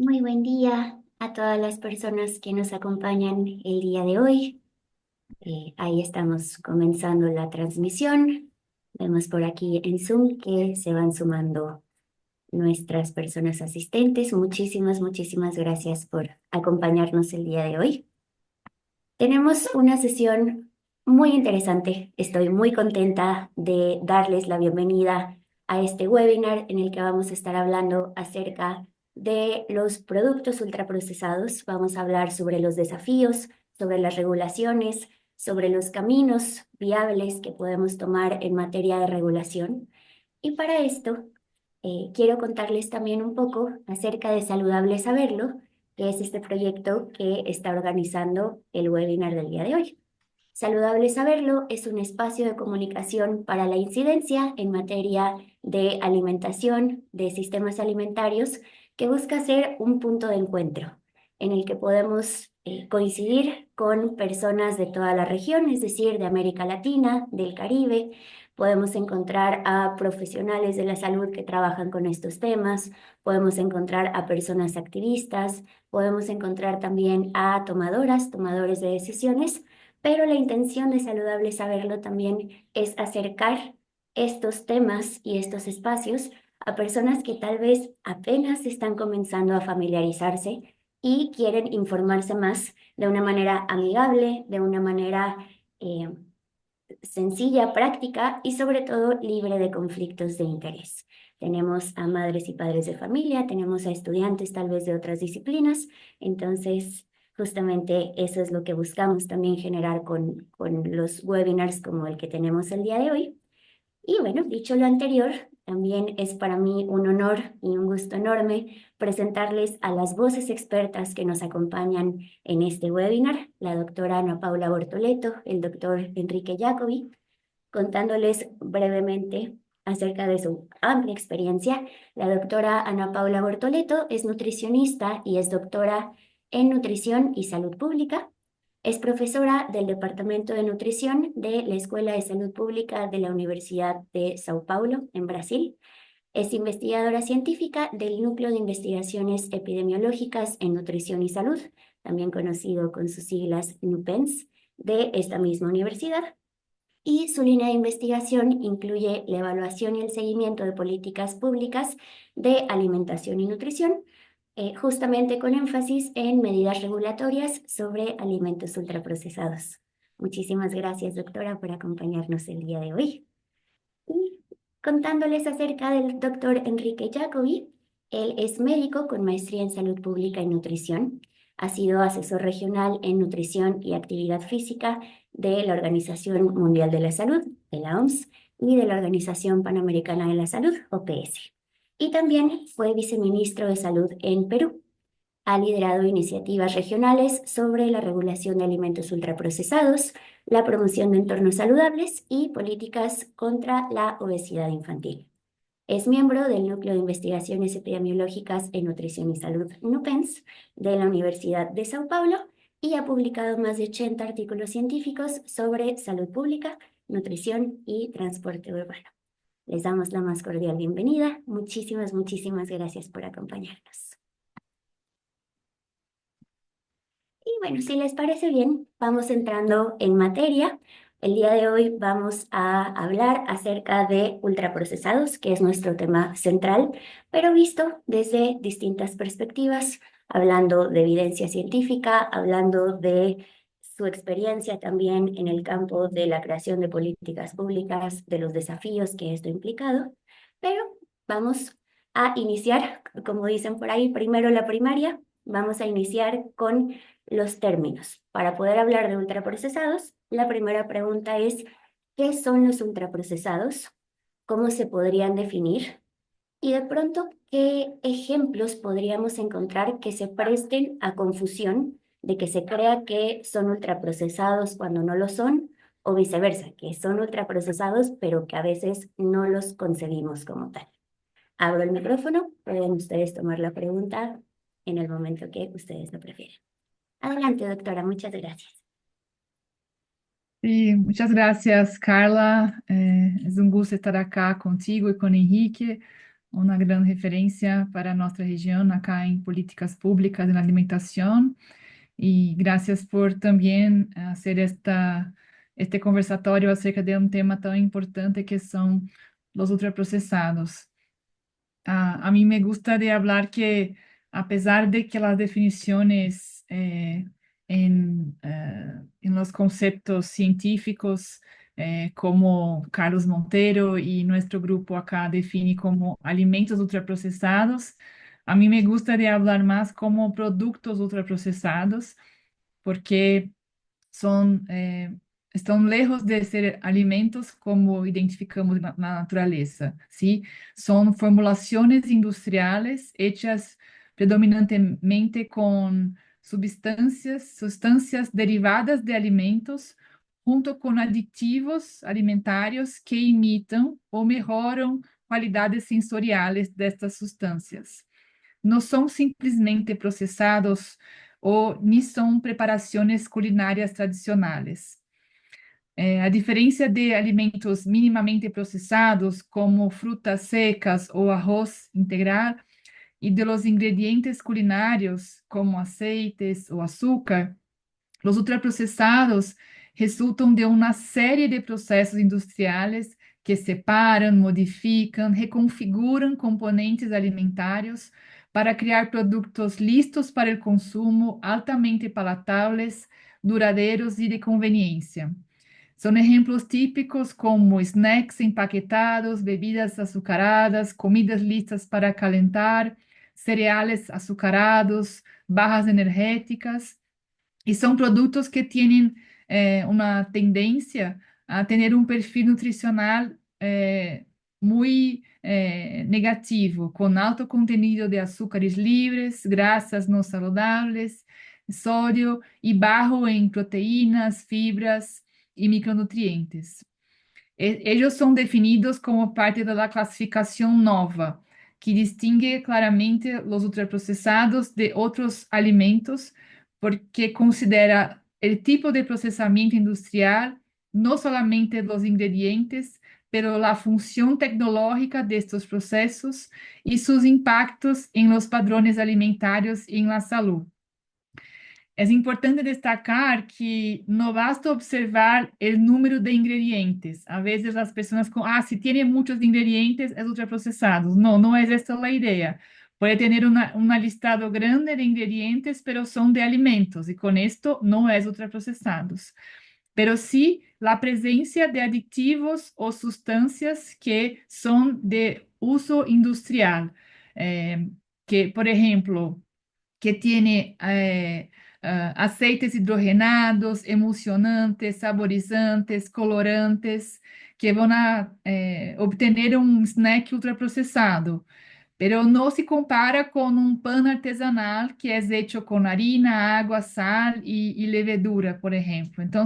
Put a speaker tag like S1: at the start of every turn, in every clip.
S1: Muy buen día a todas las personas que nos acompañan el día de hoy. Ahí estamos comenzando la transmisión. Vemos por aquí en Zoom que se van sumando nuestras personas asistentes. Muchísimas gracias por acompañarnos el día de hoy. Tenemos una sesión muy interesante. Estoy muy contenta de darles la bienvenida a este webinar en el que vamos a estar hablando acerca de los productos ultraprocesados. Vamos a hablar sobre los desafíos, sobre las regulaciones, sobre los caminos viables que podemos tomar en materia de regulación. Y para esto, quiero contarles también un poco acerca de Saludable Saberlo, que es este proyecto que está organizando el webinar del día de hoy. Saludable Saberlo es un espacio de comunicación para la incidencia en materia de alimentación, de sistemas alimentarios, que busca ser un punto de encuentro en el que podemos coincidir con personas de toda la región, es decir, de América Latina, del Caribe. Podemos encontrar a profesionales de la salud que trabajan con estos temas, podemos encontrar a personas activistas, podemos encontrar también a tomadores de decisiones, pero la intención de Saludable Saberlo también es acercar estos temas y estos espacios a personas que tal vez apenas están comenzando a familiarizarse y quieren informarse más de una manera amigable, de una manera eh, sencilla, práctica y sobre todo libre de conflictos de interés. Tenemos a madres y padres de familia, tenemos a estudiantes tal vez de otras disciplinas, entonces justamente eso es lo que buscamos también generar con los webinars como el que tenemos el día de hoy. Y bueno, dicho lo anterior, también es para mí un honor y un gusto enorme presentarles a las voces expertas que nos acompañan en este webinar, la doctora Ana Paula Bortoleto, el doctor Enrique Jacobi, contándoles brevemente acerca de su amplia experiencia. La doctora Ana Paula Bortoleto es nutricionista y es doctora en nutrición y salud pública. Es profesora del Departamento de Nutrición de la Escuela de Salud Pública de la Universidad de Sao Paulo, en Brasil. Es investigadora científica del Núcleo de Investigaciones Epidemiológicas en Nutrición y Salud, también conocido con sus siglas NUPENS, de esta misma universidad. Y su línea de investigación incluye la evaluación y el seguimiento de políticas públicas de alimentación y nutrición, justamente con énfasis en medidas regulatorias sobre alimentos ultraprocesados. Muchísimas gracias, doctora, por acompañarnos el día de hoy. Y contándoles acerca del doctor Enrique Jacobi, él es médico con maestría en salud pública y nutrición. Ha sido asesor regional en nutrición y actividad física de la Organización Mundial de la Salud, de la OMS, y de la Organización Panamericana de la Salud, OPS. Y también fue viceministro de Salud en Perú. Ha liderado iniciativas regionales sobre la regulación de alimentos ultraprocesados, la promoción de entornos saludables y políticas contra la obesidad infantil. Es miembro del Núcleo de Investigaciones Epidemiológicas en Nutrición y Salud, NUPENS, de la Universidad de Sao Paulo y ha publicado más de 80 artículos científicos sobre salud pública, nutrición y transporte urbano. Les damos la más cordial bienvenida. Muchísimas gracias por acompañarnos. Y bueno, si les parece bien, vamos entrando en materia. El día de hoy vamos a hablar acerca de ultraprocesados, que es nuestro tema central, pero visto desde distintas perspectivas, hablando de evidencia científica, hablando de su experiencia también en el campo de la creación de políticas públicas, de los desafíos que esto ha implicado. Pero vamos a iniciar, como dicen por ahí, primero la primaria. Vamos a iniciar con los términos. Para poder hablar de ultraprocesados, la primera pregunta es, ¿qué son los ultraprocesados? ¿Cómo se podrían definir? Y de pronto, ¿qué ejemplos podríamos encontrar que se presten a confusión de que se crea que son ultraprocesados cuando no lo son, o viceversa, que son ultraprocesados pero que a veces no los concebimos como tal? Abro el micrófono, pueden ustedes tomar la pregunta en el momento que ustedes lo prefieran. Adelante, doctora, muchas gracias.
S2: Sí, muchas gracias, Carla. Es un gusto estar acá contigo y con Enrique. uma grande referência para a nossa região acá em políticas públicas na alimentação. E graças por também fazer este conversatório acerca de um tema tão importante que são os ultraprocessados. A mí me gusta de hablar que, a pesar de que las definiciones en los conceptos científicos, como Carlos Montero y nuestro grupo acá define como alimentos ultraprocesados, a mí me gusta de hablar más como productos ultraprocesados, porque son, estão lejos de ser alimentos como identificamos na natureza, ¿sí? Son formulaciones industriales hechas predominantemente con sustancias derivadas de alimentos, junto com aditivos alimentários que imitam ou melhoram qualidades sensoriais destas substâncias. Não são simplesmente processados ou nem são preparações culinárias tradicionais. A diferença de alimentos minimamente processados, como frutas secas ou arroz integral, e de los ingredientes culinários, como aceites ou açúcar, os ultraprocessados resultam de uma série de processos industriais que separam, modificam, reconfiguram componentes alimentares para criar produtos listos para o consumo, altamente palatáveis, duradouros e de conveniência. São exemplos típicos como snacks empaquetados, bebidas açucaradas, comidas listas para calentar, cereais açucarados, barras energéticas, e são produtos que têm uma tendência a ter um perfil nutricional muito negativo, com alto contenido de açúcares livres, grasas não saudáveis, sódio e baixo em proteínas, fibras e micronutrientes. Eles são definidos como parte da classificação nova, que distingue claramente os ultraprocessados de outros alimentos, porque considera o tipo de processamento industrial, não somente os ingredientes, pero a função tecnológica destes processos e seus impactos em los padrões alimentares e na saúde. É importante destacar que não basta observar o número de ingredientes. A vezes as pessoas com, se tem muitos ingredientes, é ultraprocessado. Não, não é essa a ideia. Pode ter um listado grande de ingredientes, pero são de alimentos, e com isto não é ultraprocessados. Pero sí a presença de aditivos ou substâncias que são de uso industrial, que, por exemplo, que tiene aceites hidrogenados, emulsionantes, saborizantes, colorantes, que vão obter um snack ultraprocessado. Pero não se compara com um pan artesanal que é feito com harina, água, sal e levedura, por exemplo. Então,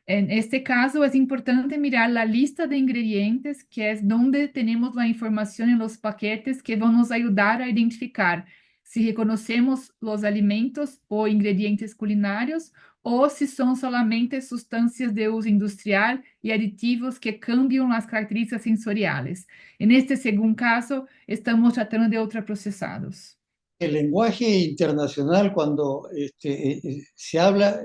S2: en este caso, es importante mirar la lista de ingredientes, que es donde tenemos la información en los paquetes que van nos ayudar a identificar si reconocemos los alimentos o ingredientes culinarios o si son solamente sustancias de uso industrial y aditivos que cambian las características sensoriales. En este segundo caso, estamos tratando de ultraprocesados.
S3: El lenguaje internacional, cuando se habla,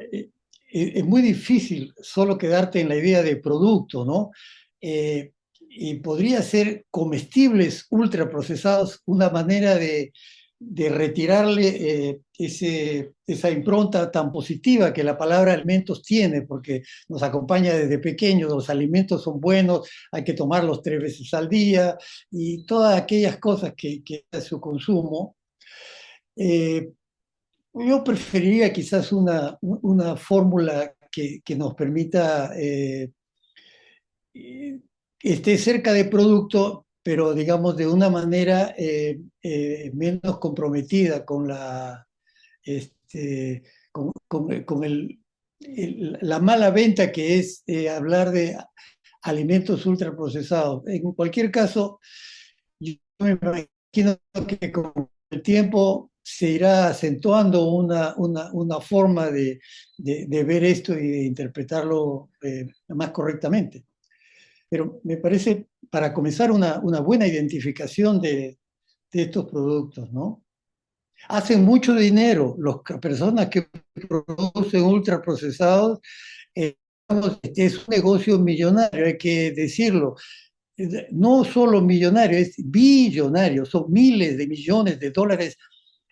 S3: es muy difícil solo quedarte en la idea de producto, ¿no? Y podría ser comestibles ultraprocesados una manera de retirarle esa impronta tan positiva que la palabra alimentos tiene, porque nos acompaña desde pequeños, los alimentos son buenos, hay que tomarlos 3 veces al día y todas aquellas cosas que hace su consumo. Eh, yo preferiría quizás una fórmula que nos permita esté cerca de producto, pero digamos de una manera menos comprometida con la mala venta que es hablar de alimentos ultraprocesados. En cualquier caso, yo me imagino que con el tiempo se irá acentuando una forma de ver esto y de interpretarlo más correctamente. Pero me parece para comenzar una buena identificación de estos productos, ¿no? Hacen mucho dinero las personas que producen ultraprocesados. Es un negocio millonario, hay que decirlo. No solo millonario, es billonario, son miles de millones de dólares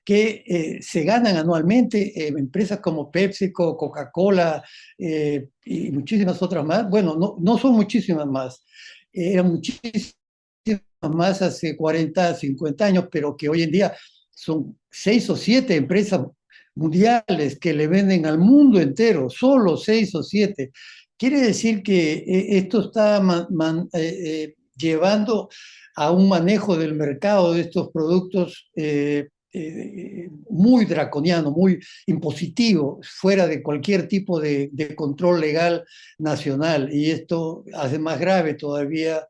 S3: que se ganan anualmente empresas como PepsiCo, Coca-Cola y muchísimas otras más. Bueno, no son muchísimas más, eran muchísimas más hace 40, 50 años, pero que hoy en día son 6 o 7 empresas mundiales que le venden al mundo entero, solo 6 o 7. Quiere decir que esto está llevando a un manejo del mercado de estos productos muy draconiano, muy impositivo, fuera de cualquier tipo de control legal nacional. Y esto hace más grave todavía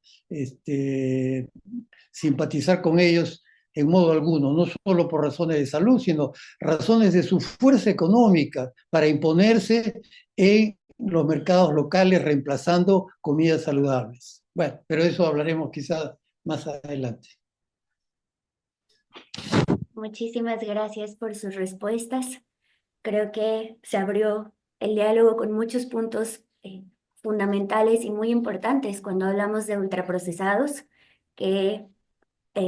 S3: simpatizar con ellos en modo alguno, no solo por razones de salud, sino razones de su fuerza económica para imponerse en los mercados locales reemplazando comidas saludables. Bueno, pero eso hablaremos quizás más adelante.
S1: Muchísimas gracias por sus respuestas. Creo que se abrió el diálogo con muchos puntos fundamentales y muy importantes cuando hablamos de ultraprocesados, que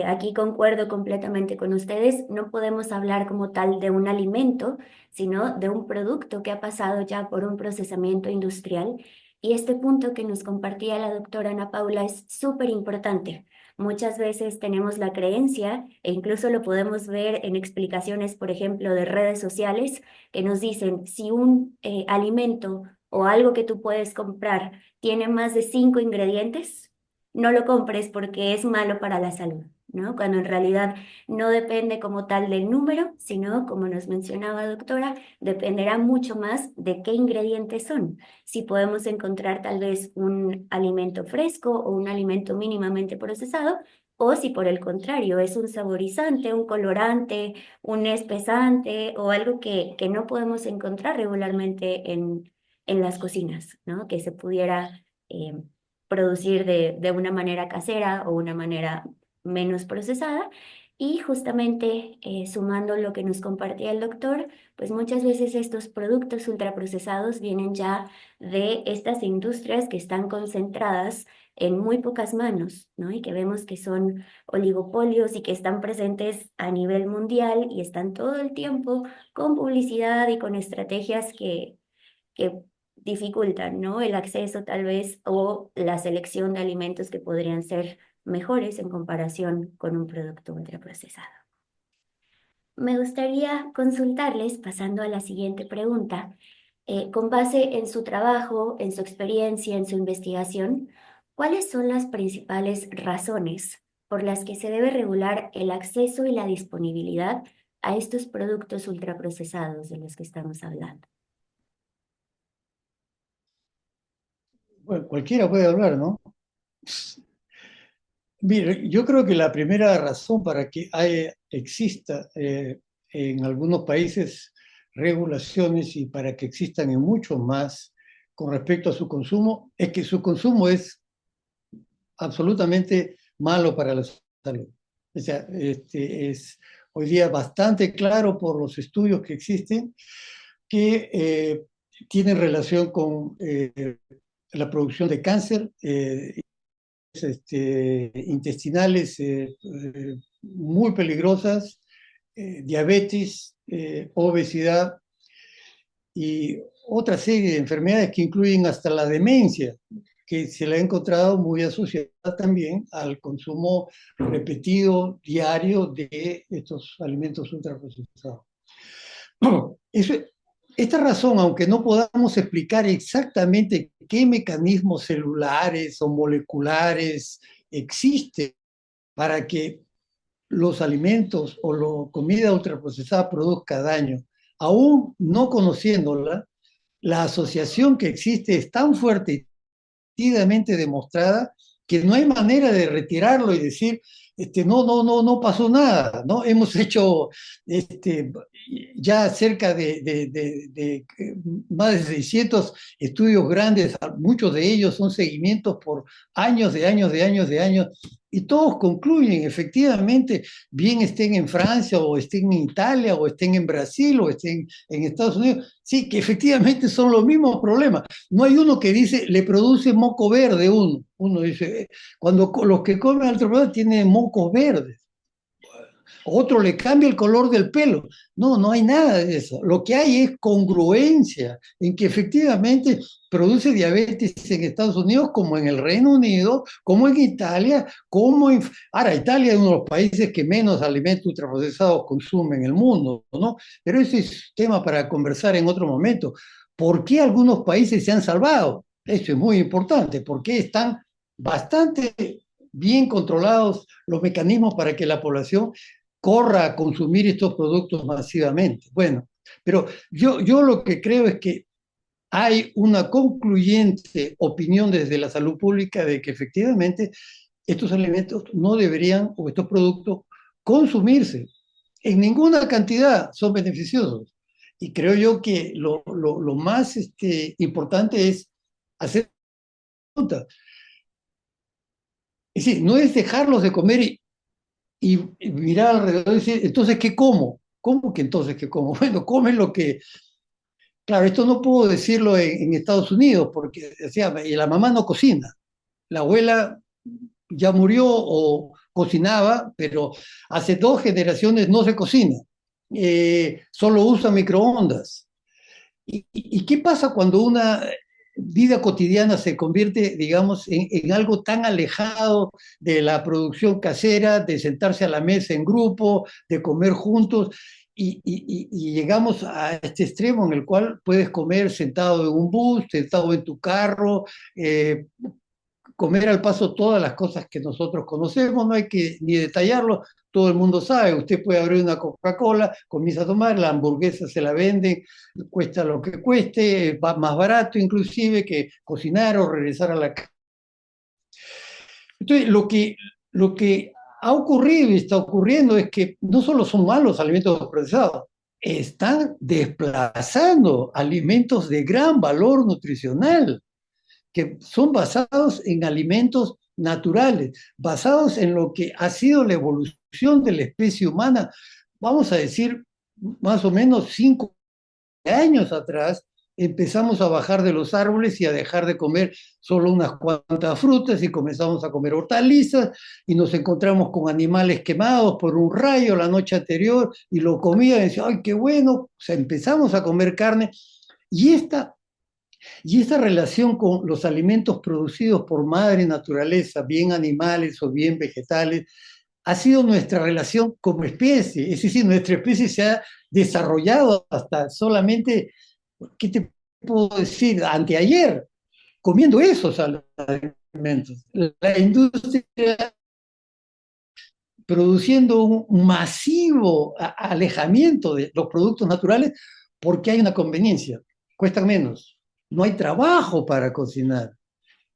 S1: aquí concuerdo completamente con ustedes, no podemos hablar como tal de un alimento, sino de un producto que ha pasado ya por un procesamiento industrial. Y este punto que nos compartía la doctora Ana Paula es súper importante. Muchas veces tenemos la creencia, e incluso lo podemos ver en explicaciones, por ejemplo, de redes sociales, que nos dicen, si un alimento o algo que tú puedes comprar tiene más de 5 ingredientes, no lo compres porque es malo para la salud, ¿no? Cuando en realidad no depende como tal del número, sino, como nos mencionaba doctora, dependerá mucho más de qué ingredientes son. Si podemos encontrar tal vez un alimento fresco o un alimento mínimamente procesado, o si por el contrario es un saborizante, un colorante, un espesante o algo que no podemos encontrar regularmente en las cocinas, ¿no? Que se pudiera producir de una manera casera o una manera menos procesada. Y justamente sumando lo que nos compartía el doctor, pues muchas veces estos productos ultraprocesados vienen ya de estas industrias que están concentradas en muy pocas manos, ¿no? Y que vemos que son oligopolios y que están presentes a nivel mundial y están todo el tiempo con publicidad y con estrategias que dificultan, ¿no? El acceso tal vez o la selección de alimentos que podrían ser mejores en comparación con un producto ultraprocesado. Me gustaría consultarles, pasando a la siguiente pregunta, con base en su trabajo, en su experiencia, en su investigación, ¿cuáles son las principales razones por las que se debe regular el acceso y la disponibilidad a estos productos ultraprocesados de los que estamos hablando?
S3: Bueno, cualquiera puede hablar, ¿no? Mire, yo creo que la primera razón para que exista en algunos países regulaciones y para que existan en muchos más con respecto a su consumo es que su consumo es absolutamente malo para la salud. O sea, es hoy día bastante claro por los estudios que existen que tienen relación con la producción de cáncer, intestinales muy peligrosas, diabetes, obesidad y otra serie de enfermedades que incluyen hasta la demencia, que se le ha encontrado muy asociada también al consumo repetido, diario de estos alimentos ultraprocesados. Eso, esta razón, aunque no podamos explicar exactamente qué mecanismos celulares o moleculares existen para que los alimentos o la comida ultraprocesada produzca daño, aún no conociéndola, la asociación que existe es tan fuerte y demostrada que no hay manera de retirarlo y decir no pasó nada, ¿no? Hemos hecho ya cerca de más de 600 estudios grandes, muchos de ellos son seguimientos por años de años de años de años, y todos concluyen, efectivamente, bien estén en Francia o estén en Italia o estén en Brasil o estén en Estados Unidos, sí, que efectivamente son los mismos problemas. No hay uno que dice, le produce moco verde uno. Uno dice, cuando los que comen artrópodos tienen mocos verdes. Otro le cambia el color del pelo. No, no hay nada de eso. Lo que hay es congruencia en que efectivamente produce diabetes en Estados Unidos, como en el Reino Unido, como en Italia, como en... Ahora, Italia es uno de los países que menos alimentos ultraprocesados consume en el mundo, ¿no? Pero ese es tema para conversar en otro momento. ¿Por qué algunos países se han salvado? Eso es muy importante. ¿Por qué están bastante bien controlados los mecanismos para que la población corra a consumir estos productos masivamente? Bueno, pero yo lo que creo es que hay una concluyente opinión desde la salud pública de que efectivamente estos alimentos no deberían, o estos productos, consumirse. En ninguna cantidad son beneficiosos. Y creo yo que lo más importante es hacer preguntas. Es decir, no es dejarlos de comer y mirar alrededor y decir, entonces, ¿qué como? ¿Cómo que entonces qué como? Bueno, comen lo que... Claro, esto no puedo decirlo en Estados Unidos porque decía, la mamá no cocina, la abuela ya murió o cocinaba, pero hace 2 generaciones no se cocina, solo usa microondas. ¿Y qué pasa cuando una vida cotidiana se convierte, digamos, en algo tan alejado de la producción casera, de sentarse a la mesa en grupo, de comer juntos? Y llegamos a este extremo en el cual puedes comer sentado en un bus, sentado en tu carro, comer al paso todas las cosas que nosotros conocemos, no hay que ni detallarlo, todo el mundo sabe, usted puede abrir una Coca-Cola, comienza a tomar, la hamburguesa se la venden, cuesta lo que cueste, va más barato inclusive que cocinar o regresar a la casa. Entonces, lo que ha ocurrido y está ocurriendo es que no solo son malos alimentos procesados, están desplazando alimentos de gran valor nutricional que son basados en alimentos naturales, basados en lo que ha sido la evolución de la especie humana, vamos a decir, más o menos 5 años atrás, empezamos a bajar de los árboles y a dejar de comer solo unas cuantas frutas y comenzamos a comer hortalizas y nos encontramos con animales quemados por un rayo la noche anterior y lo comían y decían, ¡ay, qué bueno! O sea, empezamos a comer carne y esta relación con los alimentos producidos por madre naturaleza, bien animales o bien vegetales, ha sido nuestra relación como especie. Es decir, nuestra especie se ha desarrollado hasta solamente, ¿qué te puedo decir? Anteayer, comiendo esos alimentos. La industria produciendo un masivo alejamiento de los productos naturales porque hay una conveniencia, cuestan menos, no hay trabajo para cocinar,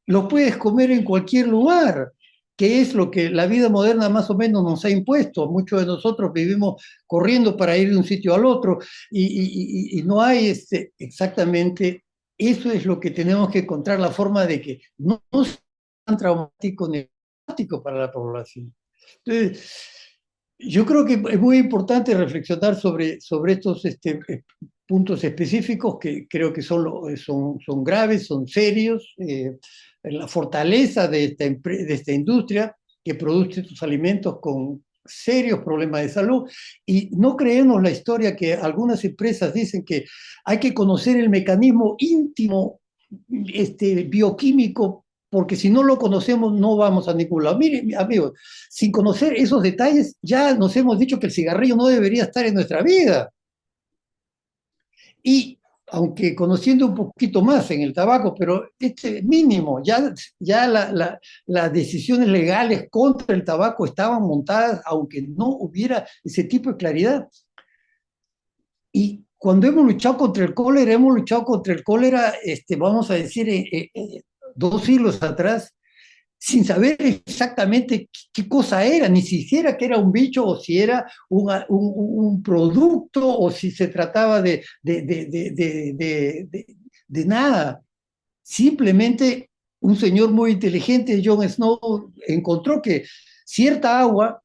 S3: lo puedes comer en cualquier lugar, que es lo que la vida moderna más o menos nos ha impuesto. Muchos de nosotros vivimos corriendo para ir de un sitio al otro y no hay exactamente, eso es lo que tenemos que encontrar la forma de que no sea tan traumático ni traumático para la población. Entonces, yo creo que es muy importante reflexionar sobre estos puntos específicos que creo que son graves, son serios, la fortaleza de esta industria que produce estos alimentos con serios problemas de salud, y no creemos la historia que algunas empresas dicen que hay que conocer el mecanismo íntimo bioquímico, porque si no lo conocemos no vamos a ningún lado. Miren, amigos, sin conocer esos detalles ya nos hemos dicho que el cigarrillo no debería estar en nuestra vida. Y aunque conociendo un poquito más en el tabaco, pero mínimo, ya las decisiones legales contra el tabaco estaban montadas, aunque no hubiera ese tipo de claridad. Y cuando hemos luchado contra el cólera, vamos a decir, 2 siglos atrás, sin saber exactamente qué cosa era, ni siquiera que era un bicho o si era un producto o si se trataba de nada. Simplemente un señor muy inteligente, Jon Snow, encontró que cierta agua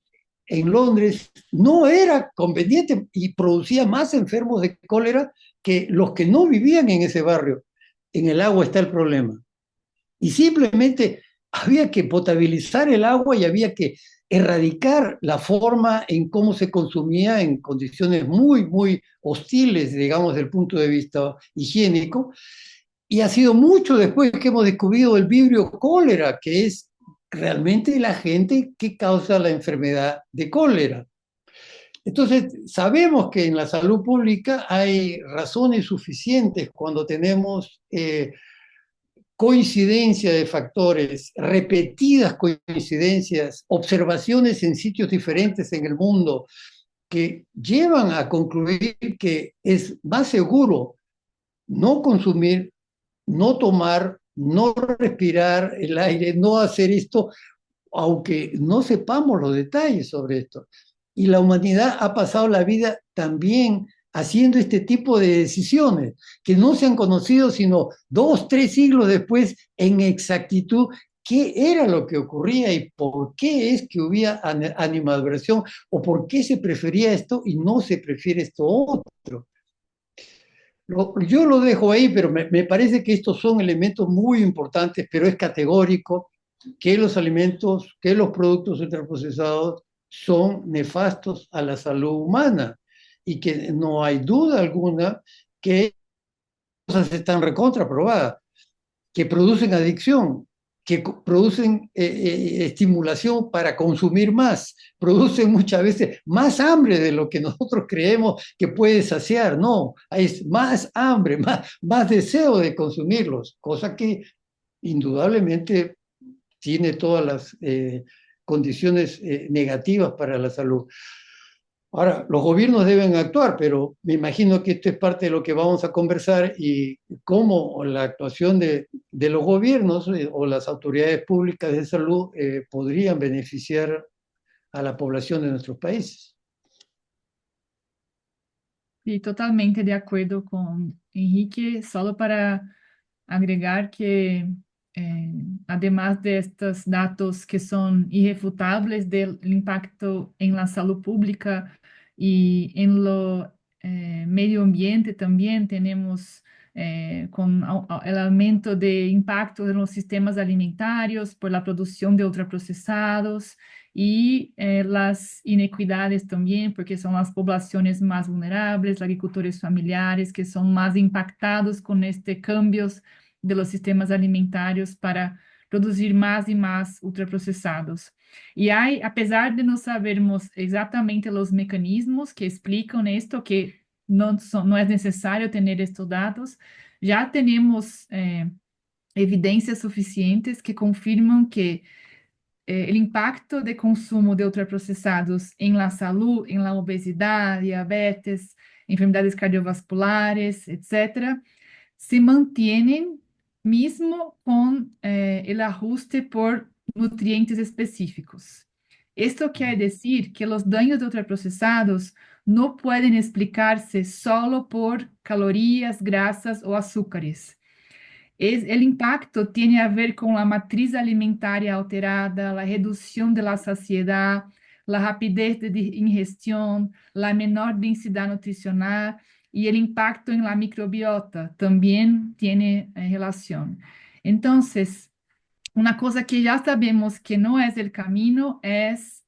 S3: en Londres no era conveniente y producía más enfermos de cólera que los que no vivían en ese barrio. En el agua está el problema. Y simplemente había que potabilizar el agua y había que erradicar la forma en cómo se consumía en condiciones muy, muy hostiles, digamos, desde el punto de vista higiénico. Y ha sido mucho después que hemos descubierto el vibrio cólera, que es realmente el agente que causa la enfermedad de cólera. Entonces, sabemos que en la salud pública hay razones suficientes cuando tenemos coincidencia de factores, repetidas coincidencias, observaciones en sitios diferentes en el mundo que llevan a concluir que es más seguro no consumir, no tomar, no respirar el aire, no hacer esto, aunque no sepamos los detalles sobre esto. Y la humanidad ha pasado la vida también haciendo este tipo de decisiones, que no se han conocido sino 2, 3 siglos después en exactitud qué era lo que ocurría y por qué es que había animadversión o por qué se prefería esto y no se prefiere esto otro. Yo lo dejo ahí, pero me parece que estos son elementos muy importantes, pero es categórico que los alimentos, que los productos ultraprocesados son nefastos a la salud humana y que no hay duda alguna que cosas están recontraprobadas, que producen adicción, que producen estimulación para consumir más, producen muchas veces más hambre de lo que nosotros creemos que puede saciar. No, es más hambre, más deseo de consumirlos, cosa que indudablemente tiene todas las condiciones negativas para la salud. Ahora, los gobiernos deben actuar, pero me imagino que esto es parte de lo que vamos a conversar y cómo la actuación de los gobiernos o las autoridades públicas de salud podrían beneficiar a la población de nuestros países.
S2: Y totalmente de acuerdo con Enrique, solo para agregar que, además de estos datos que son irrefutables del impacto en la salud pública y en lo medio ambiente también, tenemos con el aumento de impacto en los sistemas alimentarios por la producción de ultraprocesados y las inequidades también, porque son las poblaciones más vulnerables, agricultores familiares, que son más impactados con este cambios de los sistemas alimentarios para producir más y más ultraprocesados. Y hay, a pesar de no sabermos exactamente los mecanismos que explican esto, que no es necesario tener estos datos, ya tenemos evidencias suficientes que confirman que el impacto de consumo de ultraprocesados en la salud, en la obesidad, diabetes, enfermedades cardiovasculares, etcétera, se mantienen mismo con el ajuste por nutrientes específicos. Esto quiere decir que los daños de ultraprocesados no pueden explicarse solo por calorías, grasas o azúcares. El impacto tiene a ver con la matriz alimentaria alterada, la reducción de la saciedad, la rapidez de ingestión, la menor densidad nutricional y el impacto en la microbiota también tiene relación. Entonces, una cosa que ya sabemos que no es el camino es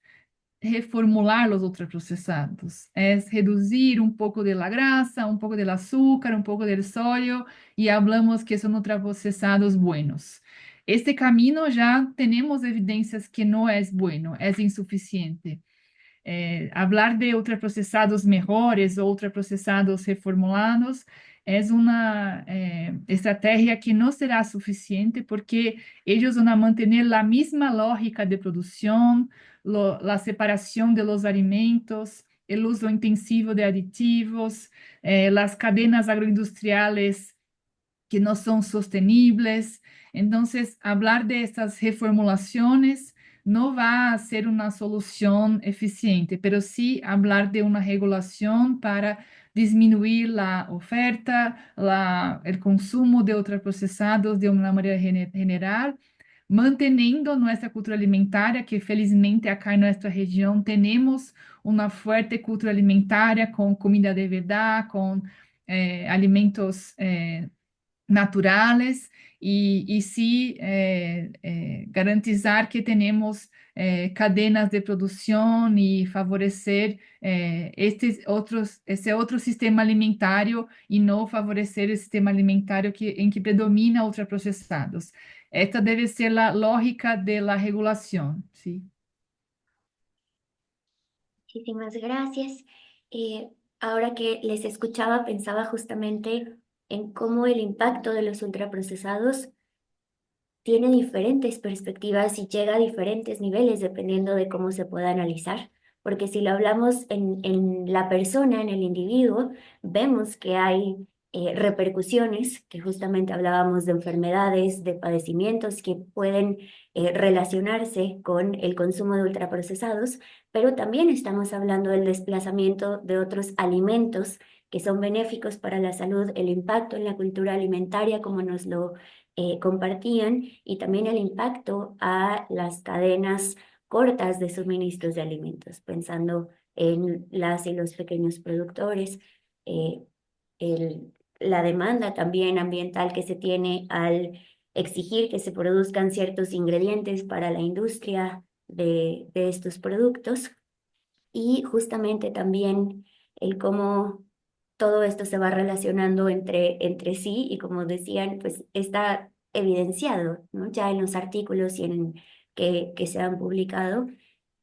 S2: reformular los ultraprocesados, es reducir un poco de la grasa, un poco del azúcar, un poco del sodio y hablamos que son ultraprocesados buenos. Este camino ya tenemos evidencias que no es bueno, es insuficiente. Hablar de ultraprocesados mejores o ultraprocesados reformulados es una estrategia que no será suficiente porque ellos van a mantener la misma lógica de producción, la separación de los alimentos, el uso intensivo de aditivos, las cadenas agroindustriales que no son sostenibles. Entonces, hablar de estas reformulaciones no va a ser una solución eficiente, pero sí hablar de una regulación para disminuir la oferta, el consumo de ultraprocesados de una manera general, manteniendo nuestra cultura alimentaria, que felizmente acá en nuestra región tenemos una fuerte cultura alimentaria con comida de verdad, con alimentos naturales y sí garantizar que tenemos cadenas de producción y favorecer ese otro sistema alimentario y no favorecer el sistema alimentario en que predomina ultraprocesados. Esta debe ser la lógica de la regulación, ¿sí?
S1: Muchísimas gracias. Eh, Ahora que les escuchaba, pensaba justamente en cómo el impacto de los ultraprocesados tiene diferentes perspectivas y llega a diferentes niveles dependiendo de cómo se pueda analizar. Porque si lo hablamos en la persona, en el individuo, vemos que hay repercusiones, que justamente hablábamos de enfermedades, de padecimientos que pueden relacionarse con el consumo de ultraprocesados, pero también estamos hablando del desplazamiento de otros alimentos que son benéficos para la salud, el impacto en la cultura alimentaria, como nos lo compartían, y también el impacto a las cadenas cortas de suministros de alimentos, pensando en las y los pequeños productores, eh, la demanda también ambiental que se tiene al exigir que se produzcan ciertos ingredientes para la industria de estos productos, y justamente también el cómo todo esto se va relacionando entre sí y, como decían, pues está evidenciado, ¿no? Ya en los artículos y que se han publicado,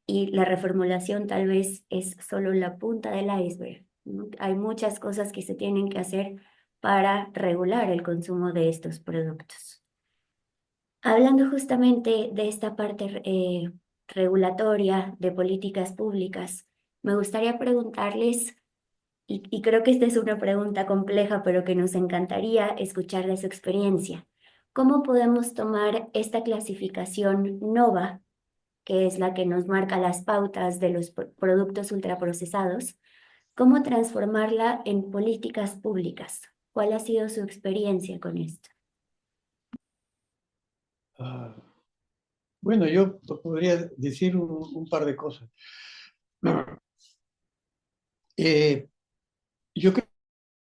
S1: y la reformulación tal vez es solo la punta del iceberg, ¿no? Hay muchas cosas que se tienen que hacer para regular el consumo de estos productos. Hablando justamente de esta parte regulatoria de políticas públicas, me gustaría preguntarles, y creo que esta es una pregunta compleja, pero que nos encantaría escuchar de su experiencia. ¿Cómo podemos tomar esta clasificación NOVA, que es la que nos marca las pautas de los productos ultraprocesados, cómo transformarla en políticas públicas? ¿Cuál ha sido su experiencia con esto?
S3: Ah, bueno, yo podría decir un par de cosas. Yo creo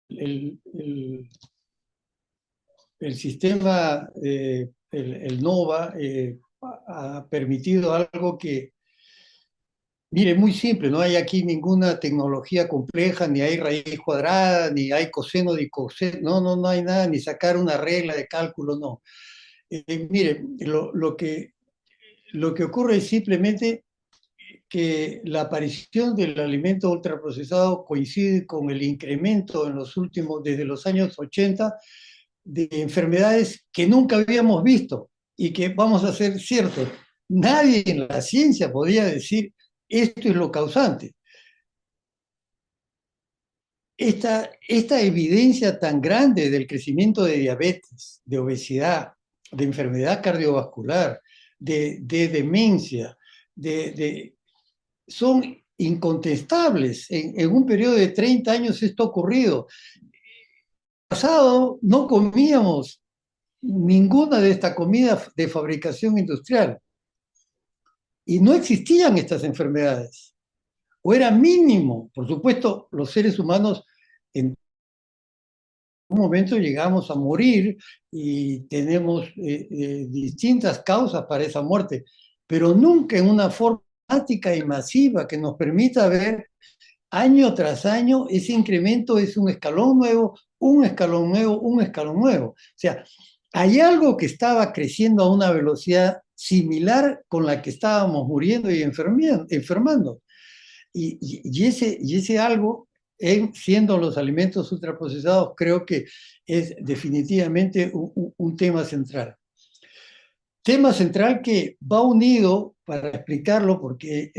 S3: que el sistema, el NOVA, ha permitido algo que, mire, muy simple, no hay aquí ninguna tecnología compleja, ni hay raíz cuadrada, ni hay coseno de coseno, no hay nada, ni sacar una regla de cálculo, no. Mire, lo que ocurre es simplemente que la aparición del alimento ultraprocesado coincide con el incremento en los últimos, desde los años 80, de enfermedades que nunca habíamos visto y que, vamos a ser ciertos, nadie en la ciencia podía decir esto es lo causante. Esta evidencia tan grande del crecimiento de diabetes, de obesidad, de enfermedad cardiovascular, de demencia, son incontestables. En un periodo de 30 años esto ha ocurrido. En el pasado no comíamos ninguna de esta comida de fabricación industrial y no existían estas enfermedades, o era mínimo. Por supuesto, los seres humanos en un momento llegamos a morir y tenemos distintas causas para esa muerte, pero nunca en una forma dramática y masiva que nos permita ver año tras año ese incremento. Es un escalón nuevo, un escalón nuevo, un escalón nuevo. O sea, hay algo que estaba creciendo a una velocidad similar con la que estábamos muriendo y enfermando. Y ese algo, siendo los alimentos ultraprocesados, creo que es definitivamente un tema central. Tema central que va unido, para explicarlo, porque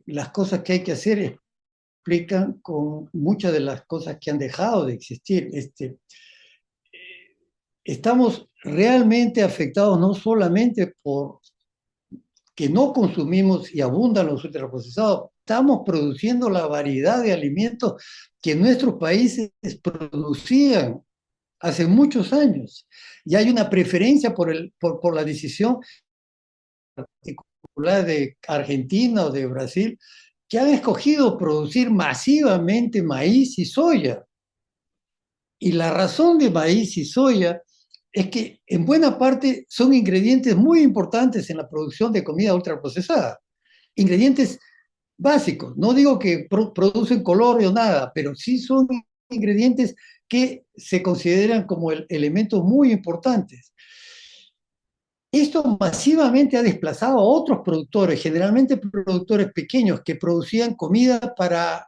S3: las cosas que hay que hacer explican con muchas de las cosas que han dejado de existir. Estamos realmente afectados no solamente por que no consumimos y abundan los ultraprocesados, estamos produciendo la variedad de alimentos que nuestros países producían hace muchos años. Y hay una preferencia por la decisión particular de Argentina o de Brasil, que han escogido producir masivamente maíz y soya. Y la razón de maíz y soya es que en buena parte son ingredientes muy importantes en la producción de comida ultraprocesada. Ingredientes básicos. No digo que producen color o nada, pero sí son ingredientes que se consideran como elementos muy importantes. Esto masivamente ha desplazado a otros productores, generalmente productores pequeños, que producían comida para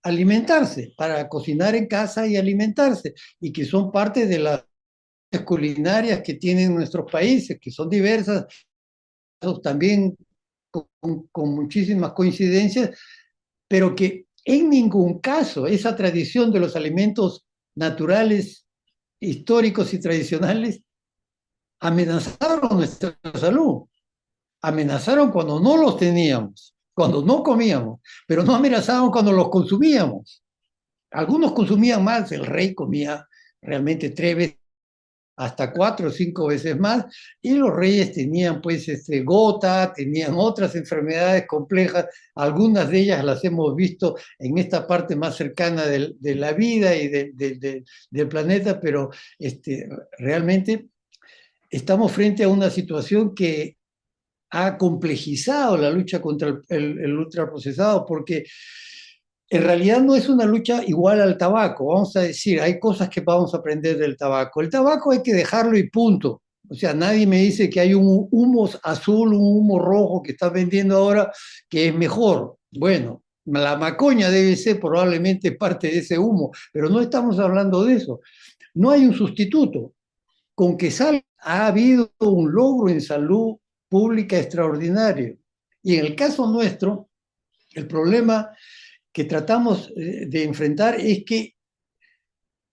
S3: alimentarse, para cocinar en casa y alimentarse, y que son parte de las culinarias que tienen nuestros países, que son diversas, también con muchísimas coincidencias, pero que en ningún caso esa tradición de los alimentos naturales, históricos y tradicionales amenazaron nuestra salud. Amenazaron cuando no los teníamos, cuando no comíamos, pero no amenazaban cuando los consumíamos. Algunos consumían más, el rey comía realmente 3 veces, hasta 4 o 5 veces más, y los reyes tenían pues gota, tenían otras enfermedades complejas, algunas de ellas las hemos visto en esta parte más cercana de la vida y del planeta, pero realmente estamos frente a una situación que ha complejizado la lucha contra el ultraprocesado, porque en realidad no es una lucha igual al tabaco. Vamos a decir, hay cosas que vamos a aprender del tabaco. El tabaco hay que dejarlo y punto. O sea, nadie me dice que hay un humo azul, un humo rojo que están vendiendo ahora que es mejor. Bueno, la macoña debe ser probablemente parte de ese humo, pero no estamos hablando de eso. No hay un sustituto. Con que ha habido un logro en salud pública extraordinario. Y en el caso nuestro, el problema que tratamos de enfrentar es que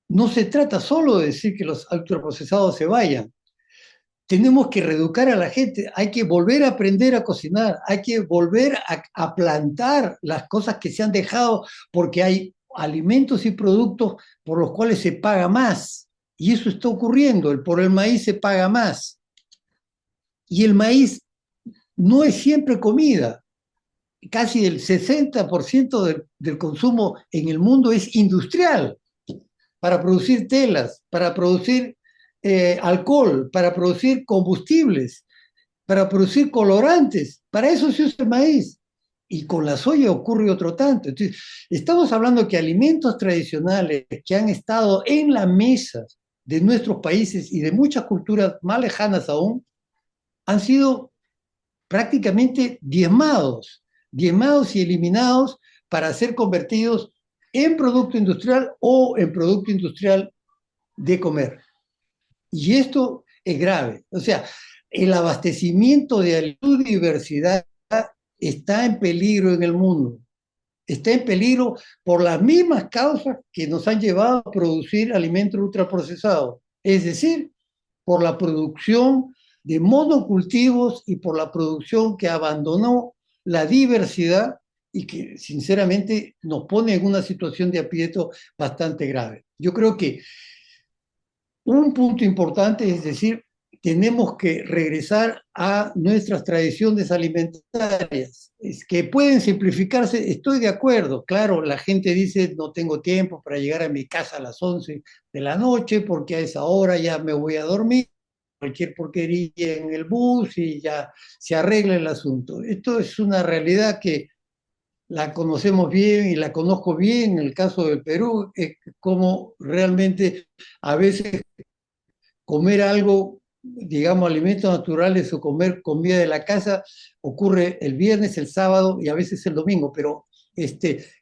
S3: no se trata solo de decir que los ultraprocesados se vayan. Tenemos que reeducar a la gente, hay que volver a aprender a cocinar, hay que volver a plantar las cosas que se han dejado, porque hay alimentos y productos por los cuales se paga más. Y eso está ocurriendo, por el maíz se paga más. Y el maíz no es siempre comida. Casi el 60% del consumo en el mundo es industrial, para producir telas, para producir alcohol, para producir combustibles, para producir colorantes. Para eso se usa el maíz. Y con la soya ocurre otro tanto. Entonces, estamos hablando que alimentos tradicionales que han estado en la mesa de nuestros países y de muchas culturas más lejanas aún, han sido prácticamente diezmados y eliminados para ser convertidos en producto industrial o en producto industrial de comer. Y esto es grave. O sea, el abastecimiento de biodiversidad está en peligro en el mundo. Está en peligro por las mismas causas que nos han llevado a producir alimentos ultraprocesados. Es decir, por la producción de monocultivos y por la producción que abandonó la diversidad y que sinceramente nos pone en una situación de aprieto bastante grave. Yo creo que un punto importante es decir, tenemos que regresar a nuestras tradiciones alimentarias, es que pueden simplificarse, estoy de acuerdo, claro, la gente dice no tengo tiempo para llegar a mi casa a las 11 de la noche porque a esa hora ya me voy a dormir, cualquier porquería en el bus y ya se arregla el asunto. Esto es una realidad que la conocemos bien y la conozco bien en el caso del Perú, es como realmente a veces comer algo, digamos, alimentos naturales o comer comida de la casa ocurre el viernes, el sábado y a veces el domingo, pero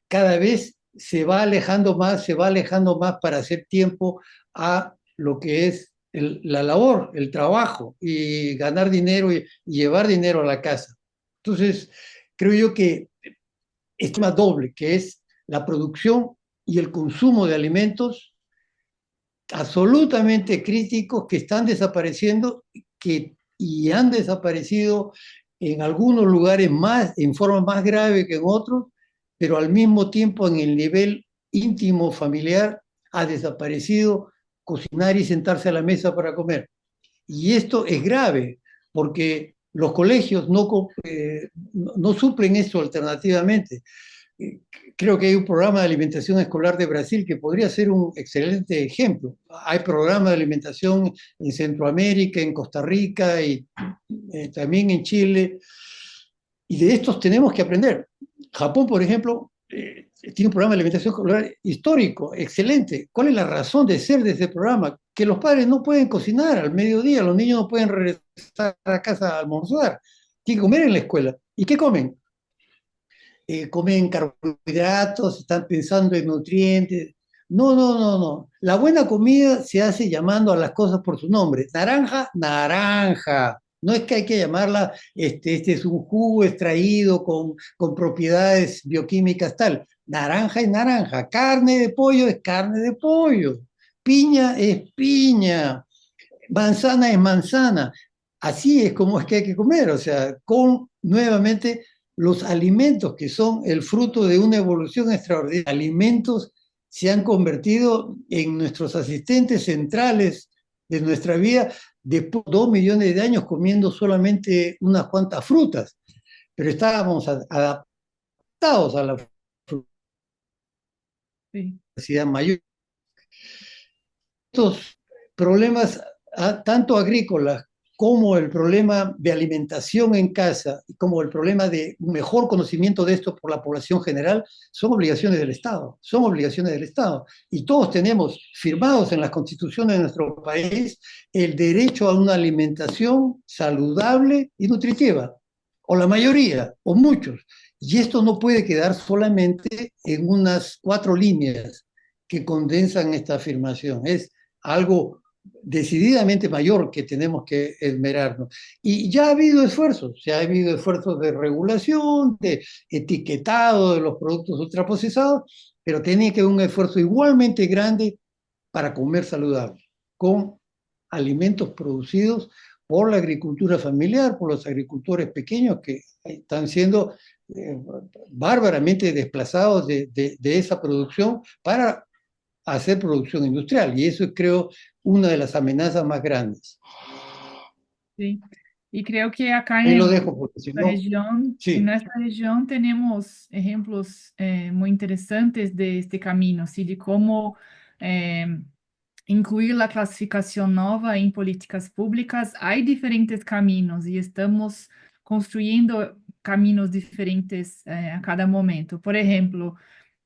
S3: cada vez se va alejando más para hacer tiempo a lo que es la labor, el trabajo y ganar dinero y llevar dinero a la casa. Entonces, creo yo que es más doble, que es la producción y el consumo de alimentos absolutamente críticos que están desapareciendo y han desaparecido en algunos lugares más, en forma más grave que en otros, pero al mismo tiempo en el nivel íntimo familiar ha desaparecido cocinar y sentarse a la mesa para comer. Y esto es grave, porque los colegios no suplen eso alternativamente. Eh, Creo que hay un programa de alimentación escolar de Brasil que podría ser un excelente ejemplo. Hay programas de alimentación en Centroamérica, en Costa Rica y también en Chile, y de estos tenemos que aprender. Japón, por ejemplo, tiene un programa de alimentación escolar histórico, excelente. ¿Cuál es la razón de ser de ese programa? Que los padres no pueden cocinar al mediodía, los niños no pueden regresar a casa a almorzar, tienen que comer en la escuela. ¿Y qué comen? Comen carbohidratos, están pensando en nutrientes. No, no, no, no. La buena comida se hace llamando a las cosas por su nombre. Naranja, naranja. No es que hay que llamarla, este es un jugo extraído con propiedades bioquímicas tal. Naranja es naranja. Carne de pollo es carne de pollo. Piña es piña. Manzana es manzana. Así es como es que hay que comer, o sea, con nuevamente los alimentos que son el fruto de una evolución extraordinaria. Alimentos se han convertido en nuestros asistentes centrales de nuestra vida después de 2 millones de años comiendo solamente unas cuantas frutas, pero estábamos adaptados a la
S2: Sí,
S3: frutalidad mayor. Estos problemas, tanto agrícolas como el problema de alimentación en casa, como el problema de un mejor conocimiento de esto por la población general, son obligaciones del Estado, son obligaciones del Estado. Y todos tenemos firmados en las constituciones de nuestro país el derecho a una alimentación saludable y nutritiva, o la mayoría, o muchos. Y esto no puede quedar solamente en unas 4 líneas que condensan esta afirmación. Es algo decididamente mayor que tenemos que esmerarnos. Y ya ha habido esfuerzos, ya ha habido esfuerzos de regulación, de etiquetado de los productos ultraprocesados, pero tiene que haber un esfuerzo igualmente grande para comer saludable, con alimentos producidos por la agricultura familiar, por los agricultores pequeños que están siendo bárbaramente desplazados de esa producción para hacer producción industrial. Y eso es, creo, una de las amenazas más grandes.
S2: sí. Y creo que acá
S3: Ahí lo dejo, porque si no,
S2: en
S3: sí.
S2: nuestra región tenemos ejemplos muy interesantes de este camino, ¿sí? De cómo eh, incluir la clasificación nova en políticas públicas. Hay diferentes caminos y estamos construyendo caminos diferentes a cada momento. Por ejemplo,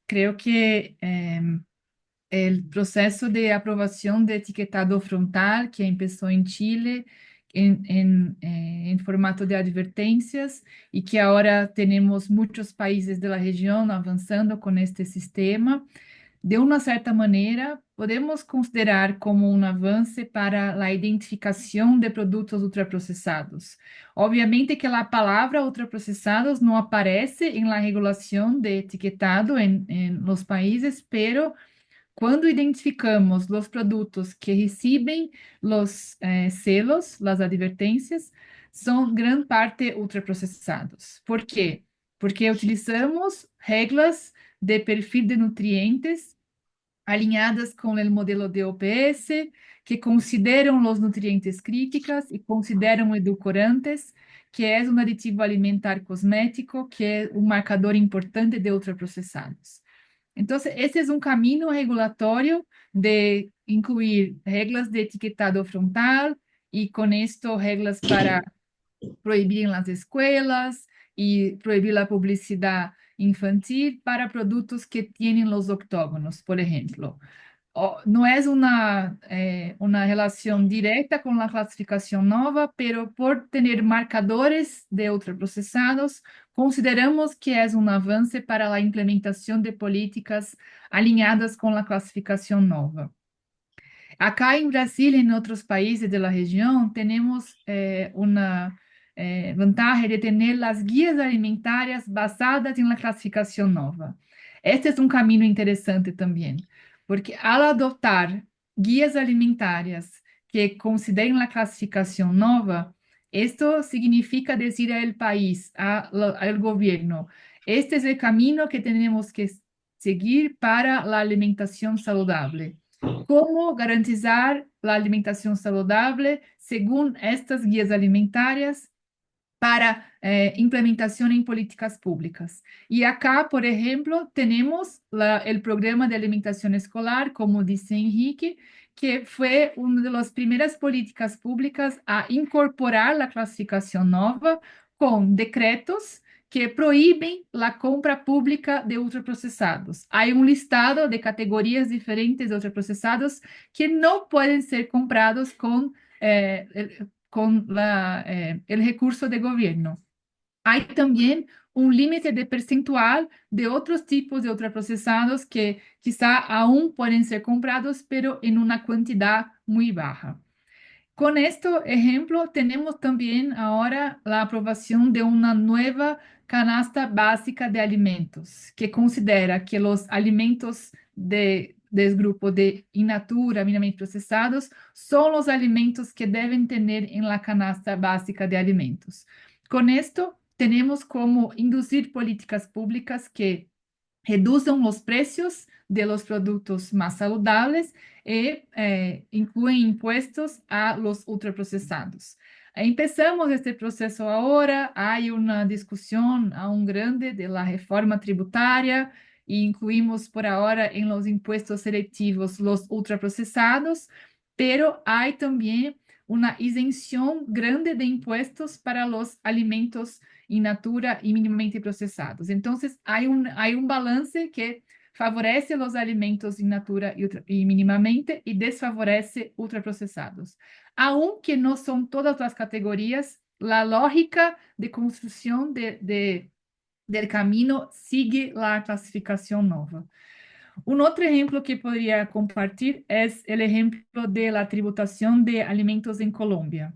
S2: creo que el proceso de aprobación de etiquetado frontal que empezó en Chile en formato de advertencias y que ahora tenemos muchos países de la región avanzando con este sistema. De uma certa maneira, podemos considerar como um avanço para a identificação de produtos ultraprocessados. Obviamente que a palavra ultraprocessados não aparece em la regulação de etiquetado em los países, pero quando identificamos os produtos que recebem os selos, as advertências, são grande parte ultraprocessados. Por quê? Porque utilizamos regras de perfil de nutrientes alinhadas com o modelo de OPS, que consideram os nutrientes críticos e consideram edulcorantes, que é um aditivo alimentar cosmético, que é um marcador importante de ultraprocessados. Então, esse é um caminho regulatório de incluir regras de etiquetado frontal e, com isto, regras para proibir nas escolas e proibir a publicidade infantil para produtos que têm os octógonos, por exemplo. Não é uma relação direta com a classificação nova, pero por ter marcadores de ultraprocessados, consideramos que é um avanço para a implementação de políticas alinhadas com a classificação nova. Acá em Brasil e em outros países da região, temos uma vantagem de ter as guias alimentares basadas na classificação nova. Este é um caminho interessante também, porque ao adotar guías alimentarias que consideren la clasificación nova, esto significa decir al país, al gobierno, este es el camino que tenemos que seguir para la alimentación saludable. ¿Cómo garantizar la alimentación saludable según estas guías alimentarias para implementación en políticas públicas? Y acá, por ejemplo, tenemos el programa de alimentación escolar, como dice Enrique, que fue una de las primeras políticas públicas a incorporar la clasificación nova con decretos que prohíben la compra pública de ultraprocesados. Hay un listado de categorías diferentes de ultraprocesados que no pueden ser comprados con el recurso de gobierno. Hay también un límite de percentual de otros tipos de ultraprocesados que quizá aún pueden ser comprados, pero en una cantidad muy baja. Con este ejemplo, tenemos también ahora la aprobación de una nueva canasta básica de alimentos, que considera que los alimentos del grupo de in natura, minimamente procesados, son los alimentos que deben tener en la canasta básica de alimentos. Con esto, tenemos como inducir políticas públicas que reduzam os preços de los productos más saludables e incluem impuestos a los ultraprocesados. Empezamos este processo agora, há uma discussão aún grande de la reforma tributária e incluímos por ahora en los impuestos selectivos los ultraprocesados, pero há também uma isenção grande de impuestos para los alimentos in natura e minimamente processados. Então, há um balance que favorece os alimentos in natura e minimamente e desfavorece ultraprocessados. Aunque não são todas as categorias, a lógica de construção del camino sigue a classificação nova. Um outro exemplo que poderia compartilhar é o exemplo da tributação de alimentos em Colômbia.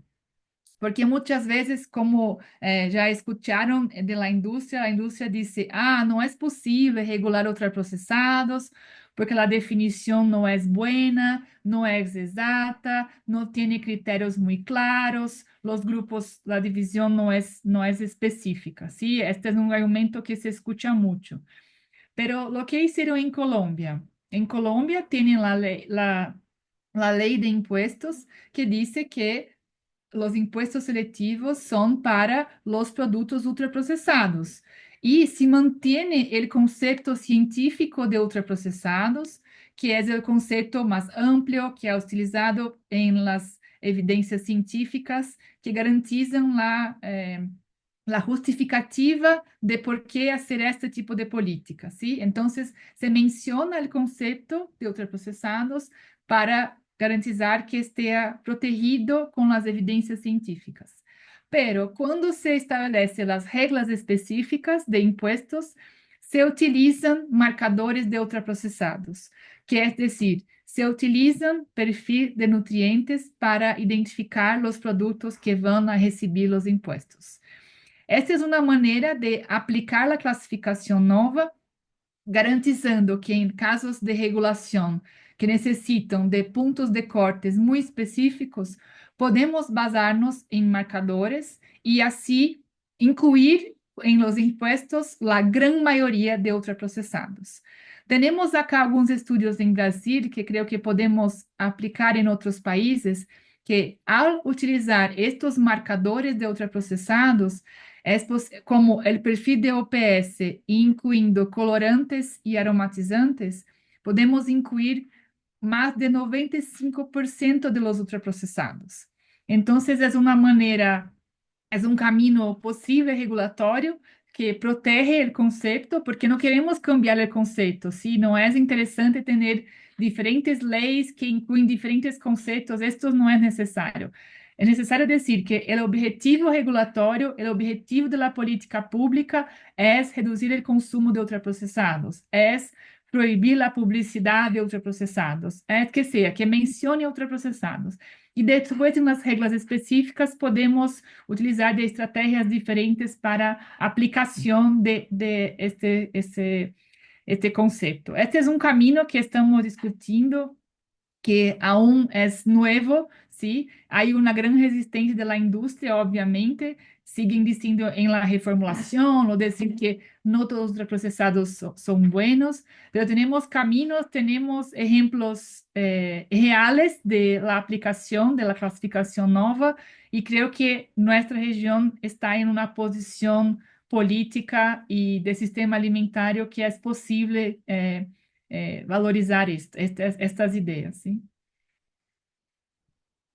S2: Porque muchas veces, como ya escucharon de la industria dice, no es posible regular ultraprocesados porque la definición no es buena, no es exacta, no tiene criterios muy claros, los grupos, la división no es específica, ¿sí? Este es un argumento que se escucha mucho. Pero lo que hicieron en Colombia tienen la ley de impuestos que dice que los impuestos selectivos son para los productos ultraprocesados. Y se mantiene el concepto científico de ultraprocesados, que es el concepto más amplio que ha utilizado en las evidencias científicas que garantizan la justificativa de por qué hacer este tipo de política, ¿sí? Entonces, se menciona el concepto de ultraprocesados para garantizar que esté protegido con las evidencias científicas. Pero cuando se establecen las reglas específicas de impuestos, se utilizan marcadores de ultraprocesados, que es decir, se utilizan perfil de nutrientes para identificar los productos que van a recibir los impuestos. Esta é uma maneira de aplicar a classificação nova, garantizando que em casos de regulação que necessitam de pontos de cortes muito específicos, podemos basar-nos em marcadores e assim incluir em los impuestos a grande maioria de ultraprocessados. Temos acá alguns estudos em Brasil que creio que podemos aplicar em outros países, que ao utilizar estes marcadores de ultraprocessados, como o perfil de OPS, incluindo colorantes e aromatizantes, podemos incluir mais de 95% de los ultraprocessados. Então, é uma maneira, é um caminho possível regulatório que protege o conceito, porque não queremos cambiar o conceito, ¿sí? Não é interessante ter diferentes leis que incluem diferentes conceitos, isto não é necessário. É necessário dizer que o objetivo regulatório, o objetivo da política pública é reduzir o consumo de ultraprocessados, é proibir a publicidade de ultraprocessados, é que mencione ultraprocessados. E depois, nas regras específicas, podemos utilizar de estratégias diferentes para aplicação de este conceito. Este é um caminho que estamos discutindo que aún es nuevo, ¿sí? Hay una gran resistencia de la industria, obviamente. Siguen diciendo en la reformulación o decir que no todos los ultraprocesados son buenos, pero tenemos caminos, tenemos ejemplos reales de la aplicación de la clasificación nova y creo que nuestra región está en una posición política y de sistema alimentario que es posible valorizar estas ideas, ¿sí?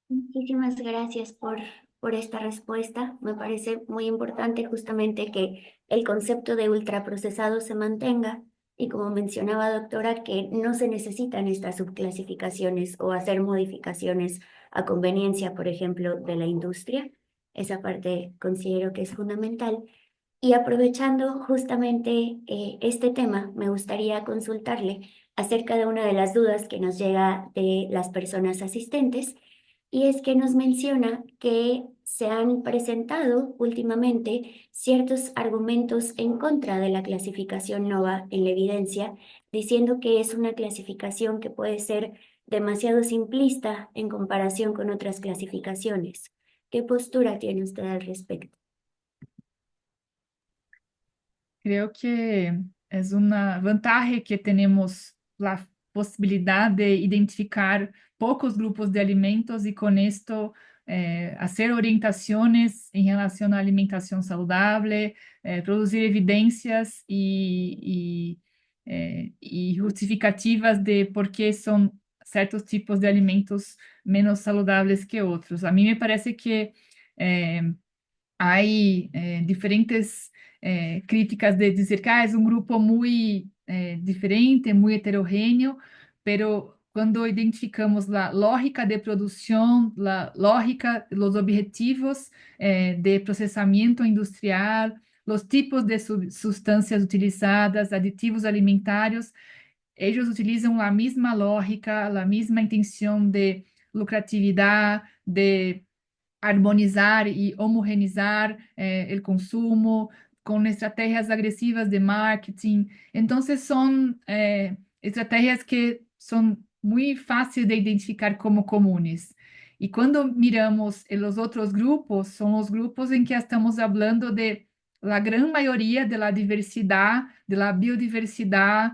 S1: Muchísimas gracias por esta respuesta. Me parece muy importante justamente que el concepto de ultraprocesado se mantenga y como mencionaba doctora, que no se necesitan estas subclasificaciones o hacer modificaciones a conveniencia, por ejemplo, de la industria. Esa parte considero que es fundamental. Y aprovechando justamente este tema, me gustaría consultarle acerca de una de las dudas que nos llega de las personas asistentes, y es que nos menciona que se han presentado últimamente ciertos argumentos en contra de la clasificación NOVA en la evidencia, diciendo que es una clasificación que puede ser demasiado simplista en comparación con otras clasificaciones. ¿Qué postura tiene usted al respecto?
S2: Creo que es una ventaja que tenemos la posibilidad de identificar pocos grupos de alimentos y con esto hacer orientaciones en relación a alimentación saludable, producir evidencias y justificativas de por qué son ciertos tipos de alimentos menos saludables que otros. A mí me parece que hay diferentes críticas de decir que es un grupo muy diferente, muy heterogéneo, pero cuando identificamos la lógica de producción, la lógica, los objetivos de procesamiento industrial, los tipos de sustancias utilizadas, aditivos alimentarios, ellos utilizan la misma lógica, la misma intención de lucratividad, de armonizar y homogeneizar el consumo con estrategias agresivas de marketing. Entonces son estrategias que son muy fáciles de identificar como comunes. Y cuando miramos en los otros grupos, son los grupos en que estamos hablando de la gran mayoría de la diversidad, de la biodiversidad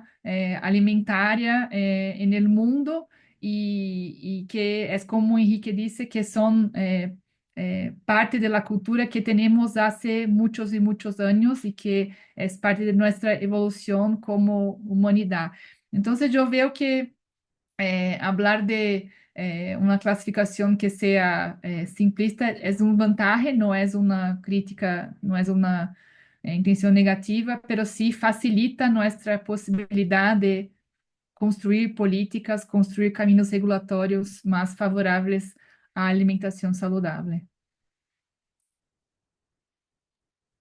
S2: alimentaria en el mundo y que es como Enrique dice, que son parte de la cultura que tenemos hace muchos y muchos años y que es parte de nuestra evolución como humanidad. Entonces yo veo que hablar de una clasificación que sea simplista es un ventaja, no es una crítica, no es una intención negativa, pero sí facilita nuestra posibilidad de construir políticas, construir caminos regulatorios más favorables à alimentación saludable.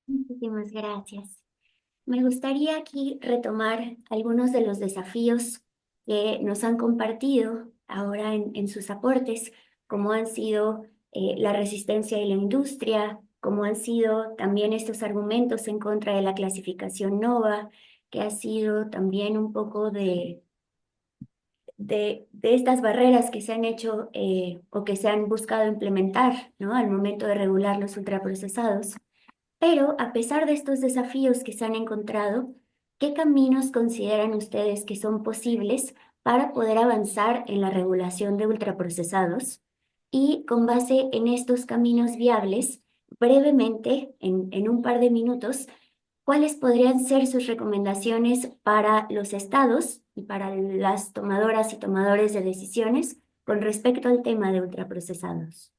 S1: Muchísimas gracias. Me gustaría aquí retomar algunos de los desafíos que nos han compartido ahora en sus aportes, como han sido la resistencia de la industria, como han sido también estos argumentos en contra de la clasificación NOVA, que ha sido también un poco de estas barreras que se han hecho o que se han buscado implementar, ¿no? Al momento de regular los ultraprocesados. Pero a pesar de estos desafíos que se han encontrado, ¿qué caminos consideran ustedes que son posibles para poder avanzar en la regulación de ultraprocesados? Y con base en estos caminos viables, brevemente, en un par de minutos, ¿cuáles podrían ser sus recomendaciones para los estados y para las tomadoras y tomadores de decisiones con respecto al tema de ultraprocesados?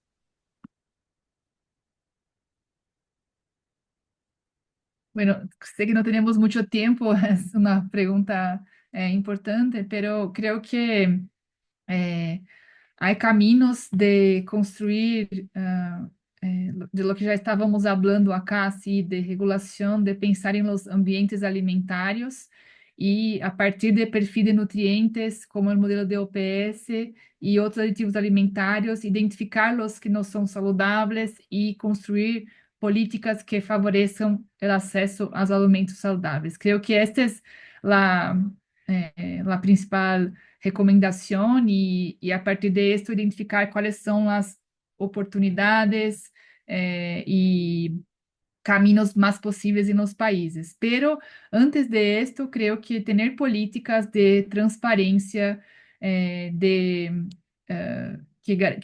S2: Bueno, sé que no tenemos mucho tiempo, es una pregunta importante, pero creo que eh, hay caminos de construir, de lo que ya estábamos hablando acá, así, de regulación, de pensar en los ambientes alimentarios y a partir de perfil de nutrientes, como el modelo de OPS y otros aditivos alimentarios, identificar los que no son saludables y construir políticas que favoreçam o acesso aos alimentos saudáveis. Creo que esta es la principal recomendación y a partir de esto identificar cuáles son las oportunidades y caminos más posibles en los países. Pero antes de esto, creo que tener políticas de transparencia, que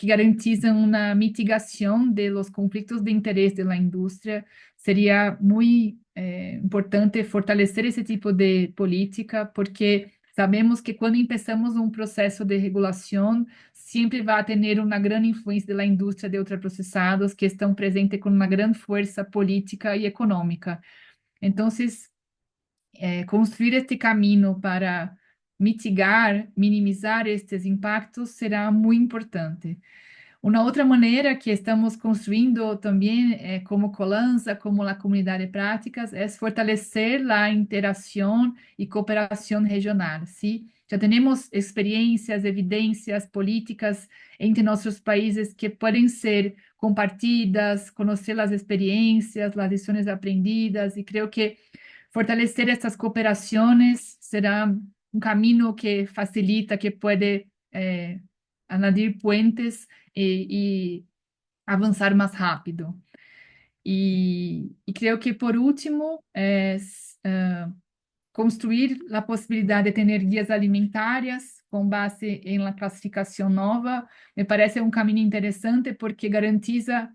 S2: garantizan una mitigación de los conflictos de interés de la industria, sería muy importante fortalecer ese tipo de política, porque sabemos que cuando empezamos un proceso de regulación, siempre va a tener una gran influencia de la industria de ultraprocesados que están presentes con una gran fuerza política y económica. Entonces, construir este camino para mitigar, minimizar estes impactos será muy importante. Una outra maneira que estamos construindo também, como Colanza, como a comunidade de práticas, é fortalecer a interação e cooperação regional. ¿Sí? Já temos experiências, evidências políticas entre nossos países que podem ser compartidas, conhecer as experiências, as lições aprendidas, e creio que fortalecer estas cooperações será um caminho que facilita, que pode añadir puentes y avanzar más rápido. Y creo que por último es construir la posibilidad de tener guías alimentarias con base en la clasificación nova. Me parece un camino interesante porque garantiza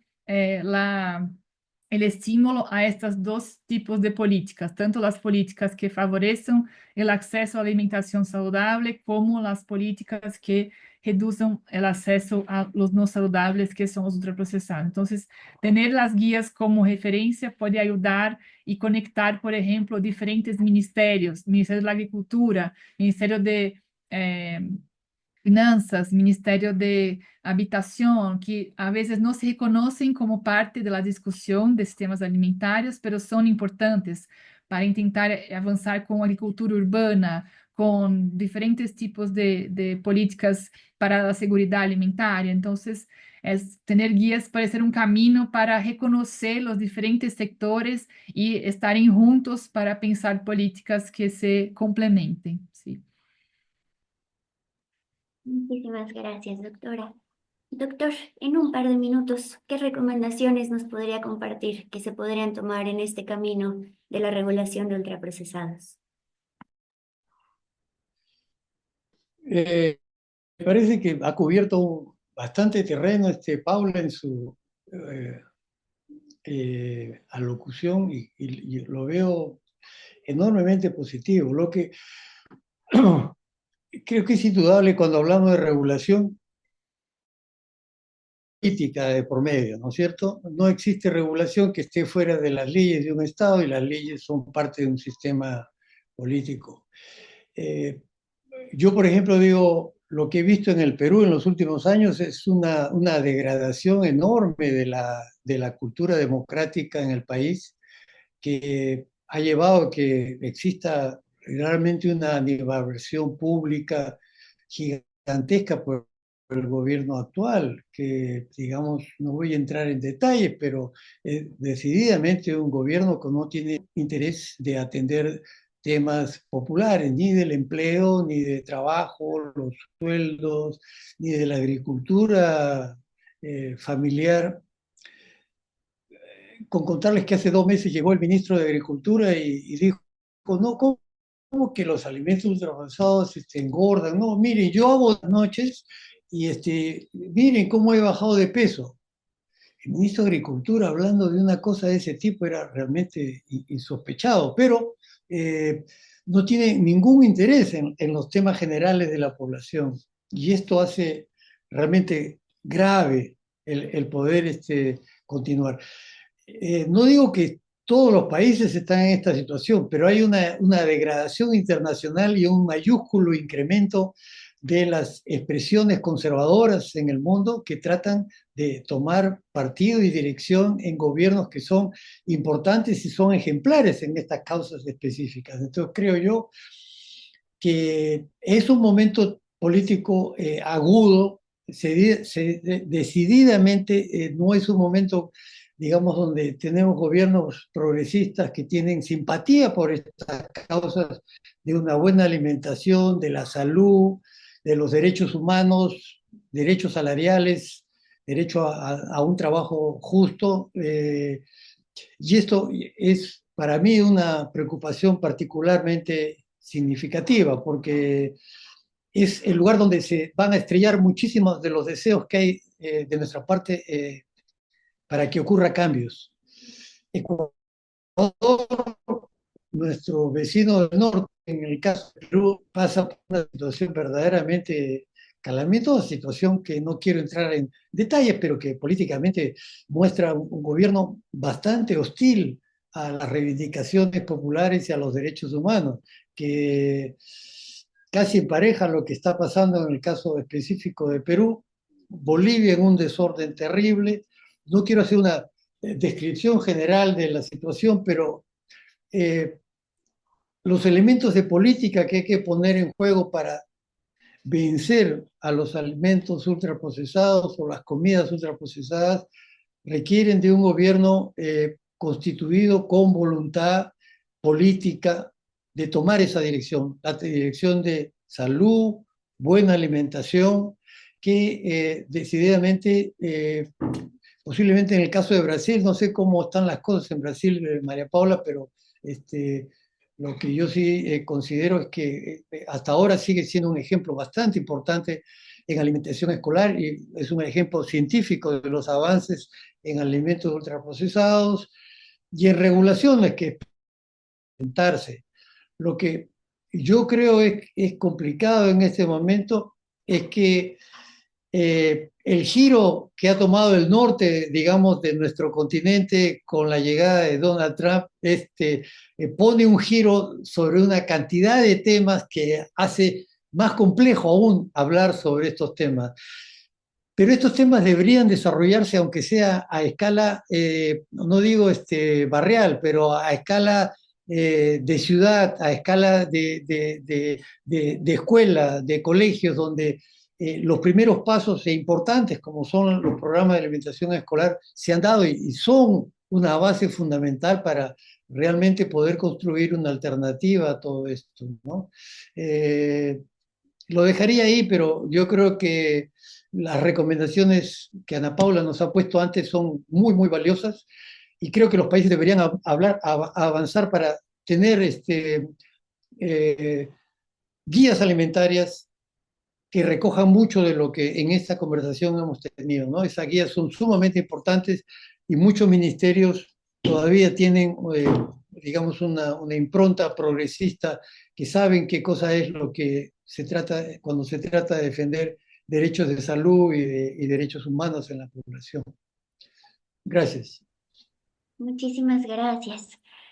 S2: el estímulo a estos dos tipos de políticas, tanto las políticas que favorecen el acceso a la alimentación saludable como las políticas que reduzam el acceso a los no saludables, que son los ultraprocesados. Entonces, tener las guías como referencia puede ayudar y conectar, por ejemplo, diferentes ministerios, Ministerio de la Agricultura, Ministerio de Finanças, Ministerio de Habitación, que a veces no se reconocen como parte de la discusión de sistemas alimentarios, pero son importantes para intentar avanzar con agricultura urbana, con diferentes tipos de políticas para la seguridad alimentaria. Entonces, tener guías puede ser un camino para reconocer los diferentes sectores y estar juntos para pensar políticas que se complementen. ¿Sí?
S1: Muchísimas gracias, doctora. Doctor, en un par de minutos, ¿qué recomendaciones nos podría compartir que se podrían tomar en este camino de la regulación de ultraprocesados?
S3: Me parece que ha cubierto bastante terreno Paula en su alocución y lo veo enormemente positivo. Lo que creo que es indudable cuando hablamos de regulación política de por medio, ¿no es cierto? No existe regulación que esté fuera de las leyes de un Estado y las leyes son parte de un sistema político. Yo, por ejemplo, digo, lo que he visto en el Perú en los últimos años es una degradación enorme de la cultura democrática en el país, que ha llevado a que exista realmente una animadversión pública gigantesca por el gobierno actual, que, digamos, no voy a entrar en detalles, pero decididamente un gobierno que no tiene interés de atender temas populares, ni del empleo, ni de trabajo, los sueldos, ni de la agricultura familiar. Con contarles que hace 2 meses llegó el ministro de Agricultura y dijo, no, ¿cómo que los alimentos ultraprocesados engordan? No, miren, yo hago las noches y miren cómo he bajado de peso. El ministro de Agricultura hablando de una cosa de ese tipo era realmente insospechado, pero no tiene ningún interés en los temas generales de la población. Y esto hace realmente grave el poder continuar. No digo que todos los países están en esta situación, pero hay una degradación internacional y un mayúsculo incremento de las expresiones conservadoras en el mundo que tratan de tomar partido y dirección en gobiernos que son importantes y son ejemplares en estas causas específicas. Entonces creo yo que es un momento político agudo, decididamente no es un momento, digamos, donde tenemos gobiernos progresistas que tienen simpatía por estas causas de una buena alimentación, de la salud, de los derechos humanos, derechos salariales, derecho a un trabajo justo. Y esto es para mí una preocupación particularmente significativa, porque es el lugar donde se van a estrellar muchísimos de los deseos que hay de nuestra parte para que ocurra cambios. Ecuador, nuestro vecino del norte, en el caso de Perú, pasa por una situación verdaderamente calamitosa, situación que no quiero entrar en detalles, pero que políticamente muestra un gobierno bastante hostil a las reivindicaciones populares y a los derechos humanos, que casi empareja lo que está pasando en el caso específico de Perú, Bolivia en un desorden terrible. No quiero hacer una descripción general de la situación, pero eh, los elementos de política que hay que poner en juego para vencer a los alimentos ultraprocesados o las comidas ultraprocesadas requieren de un gobierno constituido con voluntad política de tomar esa dirección, la dirección de salud, buena alimentación, que decididamente, posiblemente en el caso de Brasil, no sé cómo están las cosas en Brasil, María Paula, pero lo que yo sí considero es que hasta ahora sigue siendo un ejemplo bastante importante en alimentación escolar y es un ejemplo científico de los avances en alimentos ultraprocesados y en regulaciones que presentarse. Lo que yo creo es complicado en este momento es que el giro que ha tomado el norte, digamos, de nuestro continente con la llegada de Donald Trump, pone un giro sobre una cantidad de temas que hace más complejo aún hablar sobre estos temas. Pero estos temas deberían desarrollarse, aunque sea a escala, no digo barrial, pero a escala de ciudad, a escala de escuela, de colegios, donde los primeros pasos importantes, como son los programas de alimentación escolar, se han dado y son una base fundamental para realmente poder construir una alternativa a todo esto, ¿no? Lo dejaría ahí, pero yo creo que las recomendaciones que Ana Paula nos ha puesto antes son muy, muy valiosas y creo que los países deberían avanzar para tener eh, guías alimentarias que recojan mucho de lo que en esta conversación hemos tenido, ¿no? Esas guías son sumamente importantes y muchos ministerios todavía tienen, digamos, una impronta progresista que saben qué cosa es lo que se trata cuando se trata de defender derechos de salud y derechos humanos en la población. Gracias.
S1: Muchísimas gracias.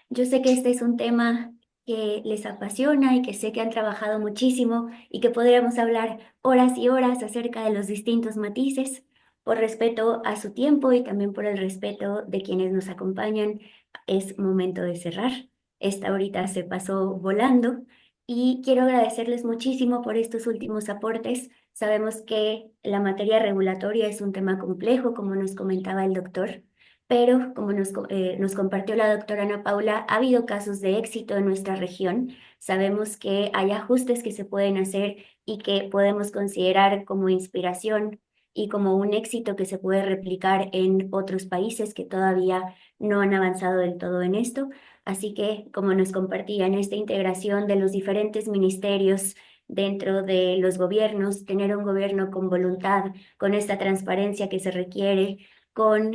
S1: Yo sé que este es un tema que les apasiona y que sé que han trabajado muchísimo y que podríamos hablar horas y horas acerca de los distintos matices. Por respeto a su tiempo y también por el respeto de quienes nos acompañan, es momento de cerrar. Esta horita se pasó volando y quiero agradecerles muchísimo por estos últimos aportes. Sabemos que la materia regulatoria es un tema complejo, como nos comentaba el doctor, pero como nos compartió la doctora Ana Paula, ha habido casos de éxito en nuestra región. Sabemos que hay ajustes que se pueden hacer y que podemos considerar como inspiración y como un éxito que se puede replicar en otros países que todavía no han avanzado del todo en esto. Así que, como nos compartían, esta integración de los diferentes ministerios dentro de los gobiernos, tener un gobierno con voluntad, con esta transparencia que se requiere, con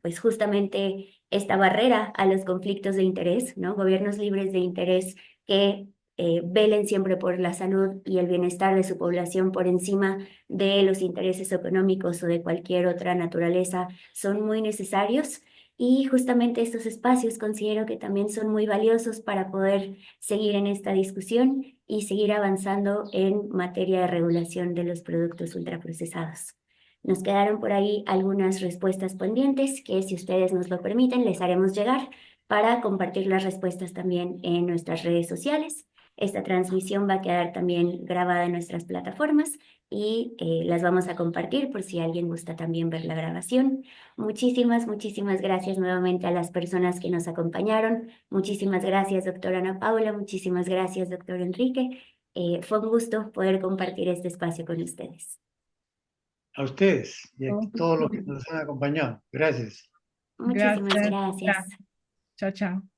S1: pues justamente esta barrera a los conflictos de interés, ¿no? Gobiernos libres de interés que velen siempre por la salud y el bienestar de su población por encima de los intereses económicos o de cualquier otra naturaleza son muy necesarios. Y justamente estos espacios considero que también son muy valiosos para poder seguir en esta discusión y seguir avanzando en materia de regulación de los productos ultraprocesados. Nos quedaron por ahí algunas respuestas pendientes que, si ustedes nos lo permiten, les haremos llegar para compartir las respuestas también en nuestras redes sociales. Esta transmisión va a quedar también grabada en nuestras plataformas y las vamos a compartir por si alguien gusta también ver la grabación. Muchísimas, muchísimas gracias nuevamente a las personas que nos acompañaron. Muchísimas gracias, doctora Ana Paula. Muchísimas gracias, doctor Enrique. Fue un gusto poder compartir este espacio con ustedes.
S3: A ustedes y a
S2: Oh,
S3: todos los que nos han acompañado. Gracias.
S1: Muchísimas
S2: gracias.
S1: gracias.
S2: Chao, chao.